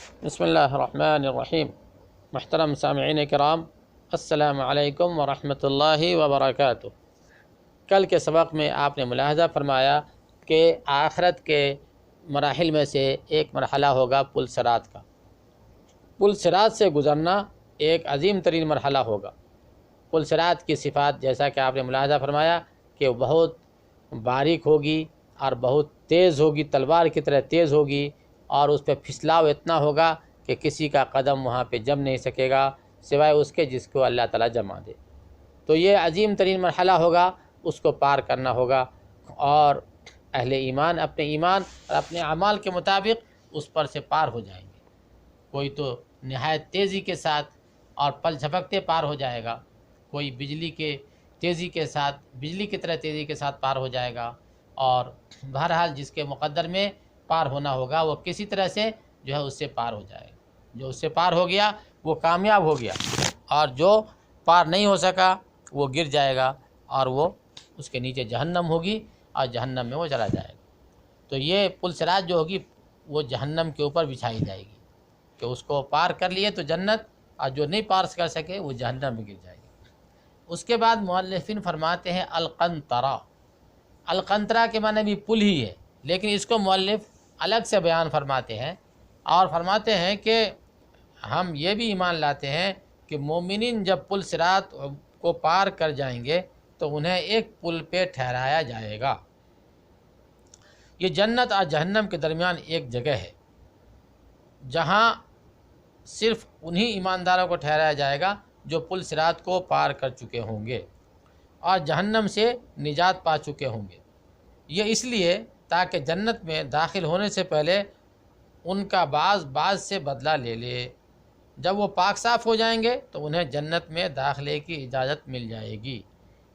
بسم اللہ الرحمن الرحیم۔ محترم سامعین کرام، السلام علیکم ورحمۃ اللہ وبرکاتہ۔ کل کے سبق میں آپ نے ملاحظہ فرمایا کہ آخرت کے مراحل میں سے ایک مرحلہ ہوگا پل صراط کا۔ پل صراط سے گزرنا ایک عظیم ترین مرحلہ ہوگا۔ پل صراط کی صفات جیسا کہ آپ نے ملاحظہ فرمایا کہ وہ بہت باریک ہوگی اور بہت تیز ہوگی، تلوار کی طرح تیز ہوگی، اور اس پہ پھسلاؤ اتنا ہوگا کہ کسی کا قدم وہاں پہ جم نہیں سکے گا سوائے اس کے جس کو اللہ تعالیٰ جما دے۔ تو یہ عظیم ترین مرحلہ ہوگا، اس کو پار کرنا ہوگا، اور اہل ایمان اپنے ایمان اور اپنے اعمال کے مطابق اس پر سے پار ہو جائیں گے۔ کوئی تو نہایت تیزی کے ساتھ اور پل جھپکتے پار ہو جائے گا، کوئی بجلی کی طرح تیزی کے ساتھ پار ہو جائے گا، اور بہرحال جس کے مقدر میں پار ہونا ہوگا وہ کسی طرح سے جو ہے اس سے پار ہو جائے گا۔ جو اس سے پار ہو گیا وہ کامیاب ہو گیا، اور جو پار نہیں ہو سکا وہ گر جائے گا، اور وہ اس کے نیچے جہنم ہوگی اور جہنم میں وہ چلا جائے گا۔ تو یہ پل صراط جو ہوگی وہ جہنم کے اوپر بچھائی جائے گی کہ اس کو پار کر لیے تو جنت، اور جو نہیں پار کر سکے وہ جہنم میں گر جائے گی۔ اس کے بعد مؤلفین فرماتے ہیں القنطرہ۔ القنطرہ کے معنی بھی پل ہی ہے، لیکن اس کو مؤلف الگ سے بیان فرماتے ہیں، اور فرماتے ہیں کہ ہم یہ بھی ایمان لاتے ہیں کہ مومنین جب پل صراط کو پار کر جائیں گے تو انہیں ایک پل پہ ٹھہرایا جائے گا۔ یہ جنت اور جہنم کے درمیان ایک جگہ ہے جہاں صرف انہی ایمانداروں کو ٹھہرایا جائے گا جو پل صراط کو پار کر چکے ہوں گے اور جہنم سے نجات پا چکے ہوں گے۔ یہ اس لیے تاکہ جنت میں داخل ہونے سے پہلے ان کا بعض سے بدلہ لے لے۔ جب وہ پاک صاف ہو جائیں گے تو انہیں جنت میں داخلے کی اجازت مل جائے گی۔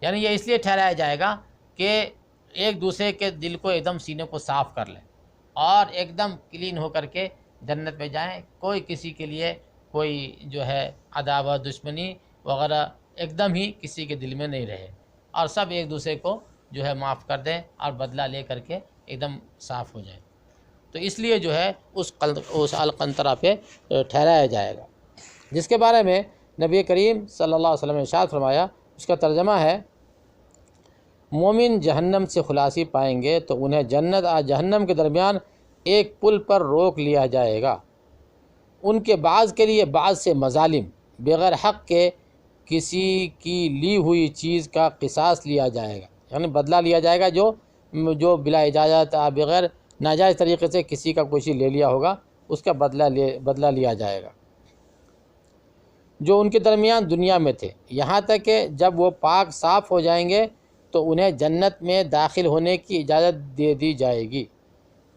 یعنی یہ اس لیے ٹھہرایا جائے گا کہ ایک دوسرے کے دل کو ایک دم سینے کو صاف کر لیں اور ایک دم کلین ہو کر کے جنت میں جائیں۔ کوئی کسی کے لیے کوئی جو ہے عداوت، دشمنی وغیرہ ایک دم ہی کسی کے دل میں نہیں رہے، اور سب ایک دوسرے کو جو ہے معاف کر دیں اور بدلہ لے کر کے ایک دم صاف ہو جائیں۔ تو اس لیے جو ہے اس القنطرہ پہ ٹھہرایا جائے گا، جس کے بارے میں نبی کریم صلی اللہ علیہ وسلم نے ارشاد فرمایا۔ اس کا ترجمہ ہے، مومن جہنم سے خلاصی پائیں گے تو انہیں جنت اور جہنم کے درمیان ایک پل پر روک لیا جائے گا۔ ان کے بعض کے لیے بعض سے مظالم بغیر حق کے کسی کی لی ہوئی چیز کا قصاص لیا جائے گا، یعنی بدلہ لیا جائے گا جو بلا اجازت بغیر ناجائز طریقے سے کسی کا کوئی چیز لے لیا ہوگا، اس کا بدلہ لیا جائے گا جو ان کے درمیان دنیا میں تھے، یہاں تک کہ جب وہ پاک صاف ہو جائیں گے تو انہیں جنت میں داخل ہونے کی اجازت دے دی جائے گی۔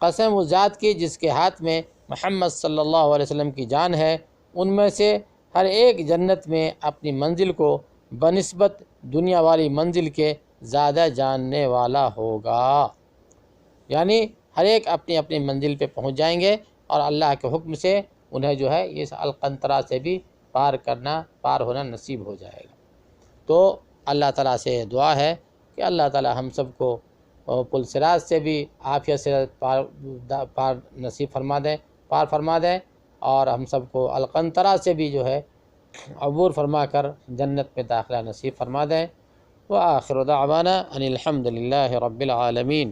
قسم اس ذات کی جس کے ہاتھ میں محمد صلی اللہ علیہ وسلم کی جان ہے، ان میں سے ہر ایک جنت میں اپنی منزل کو بنسبت دنیا والی منزل کے زیادہ جاننے والا ہوگا۔ یعنی ہر ایک اپنی اپنی منزل پہ پہنچ جائیں گے، اور اللہ کے حکم سے انہیں جو ہے اس القنطرہ سے بھی پار ہونا نصیب ہو جائے گا۔ تو اللہ تعالیٰ سے دعا ہے کہ اللہ تعالیٰ ہم سب کو پل صراط سے بھی عافیت سے پار نصیب فرما دیں، اور ہم سب کو القنطرہ سے بھی جو ہے عبور فرما کر جنت میں داخلہ نصیب فرما دیں۔ وآخر دعوانا ان الحمد للہ رب العالمین۔